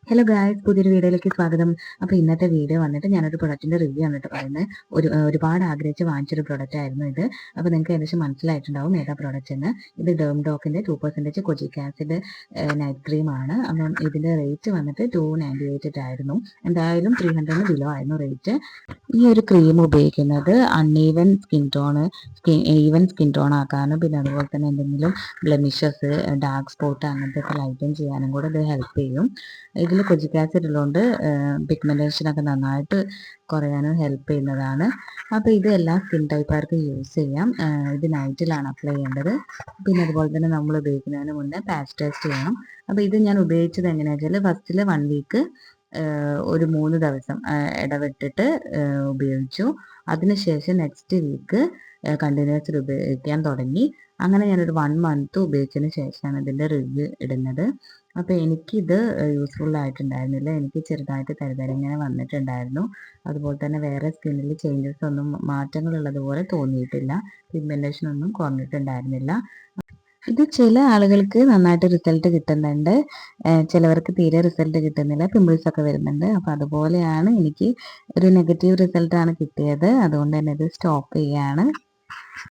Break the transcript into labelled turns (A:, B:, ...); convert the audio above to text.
A: Hello guys, പുതിയൊരു വീഡിയോയിലേക്ക് സ്വാഗതം. അപ്പോൾ ഇന്നത്തെ വീഡിയോ വന്നിട്ട് ഞാനൊരു പ്രൊഡക്റ്റിൻ്റെ റിവ്യൂ വന്നിട്ട് പറയുന്നത്. ഒരുപാട് ആഗ്രഹിച്ച് വാങ്ങിച്ചൊരു പ്രൊഡക്റ്റ് ആയിരുന്നു ഇത്. അപ്പോൾ നിങ്ങൾക്ക് ഏകദേശം മനസ്സിലായിട്ടുണ്ടാവും ഏതാ പ്രൊഡക്റ്റ് എന്ന്. ഇത് ഡെർംഡോക്കിൻ്റെ 2% കൊജിക് ആസിഡ് നൈറ്റ് ക്രീമാണ്. അപ്പം ഇതിൻ്റെ റേറ്റ് വന്നിട്ട് 298 ആയിരുന്നു. എന്തായാലും 300 ബിലോ ആയിരുന്നു റേറ്റ്. ഈ ഒരു ക്രീം ഉപയോഗിക്കുന്നത് അൺഈവൻ ഈവൻ സ്കിൻ ടോൺ ആക്കാനും പിന്നെ അതുപോലെ തന്നെ എന്തെങ്കിലും ബ്ലെമിഷസ്, ഡാർക്ക് സ്പോട്ട് അങ്ങനത്തെ ഒക്കെ ലൈറ്റൻ ചെയ്യാനും കൂടെ ഇത് ഹെൽപ്പ് ചെയ്യും. ഇതിൽ കൊജിക് ആസിഡ് ഉള്ളതുകൊണ്ട് പിഗ്മെൻറ്റേഷനൊക്കെ നന്നായിട്ട് കുറയാനും ഹെൽപ്പ് ചെയ്യുന്നതാണ്. അപ്പോൾ ഇത് എല്ലാ സ്കിൻ ടൈപ്പുകാർക്കും യൂസ് ചെയ്യാം. ഇത് നൈറ്റിലാണ് അപ്ലൈ ചെയ്യേണ്ടത്. പിന്നെ അതുപോലെ തന്നെ നമ്മൾ ഉപയോഗിക്കുന്നതിന് മുന്നേ പാച്ച് ടെസ്റ്റ് ചെയ്യണം. അപ്പോൾ ഇത് ഞാൻ ഉപയോഗിച്ചത് എങ്ങനെയാണെന്ന് വെച്ചാൽ ഫസ്റ്റിൽ 1 വീക്ക് ഒരു 3 ദിവസം ഇടവിട്ടിട്ട് ഉപയോഗിച്ചു. അതിനുശേഷം നെക്സ്റ്റ് വീക്ക് കണ്ടിന്യൂസ് ഉപയോഗിക്കാൻ തുടങ്ങി. അങ്ങനെ ഞാനൊരു 1 മന്ത് ഉപയോഗിച്ചതിന് ശേഷമാണ് ഇതിൻ്റെ റിവ്യൂ ഇടുന്നത്. അപ്പോൾ എനിക്കിത് യൂസ്ഫുൾ ആയിട്ടുണ്ടായിരുന്നില്ല. എനിക്ക് ചെറുതായിട്ട് തരിതരി ഇങ്ങനെ വന്നിട്ടുണ്ടായിരുന്നു. അതുപോലെ തന്നെ വേറെ സ്കിന്നിൽ ചേഞ്ചസ് ഒന്നും മാറ്റങ്ങളുള്ളതുപോലെ തോന്നിയിട്ടില്ല. പിഗ്മെൻറ്റേഷൻ ഒന്നും കുറഞ്ഞിട്ടുണ്ടായിരുന്നില്ല. ഇത് ചില ആളുകൾക്ക് നന്നായിട്ട് റിസൾട്ട് കിട്ടുന്നുണ്ട്, ചിലവർക്ക് തീരെ റിസൾട്ട് കിട്ടുന്നില്ല, പിമ്പിൾസ് ഒക്കെ വരുന്നുണ്ട്. അപ്പോൾ അതുപോലെയാണ് എനിക്ക് ഒരു നെഗറ്റീവ് റിസൾട്ടാണ് കിട്ടിയത്. അതുകൊണ്ട് തന്നെ ഇത് സ്റ്റോപ്പ് ചെയ്യാണ്.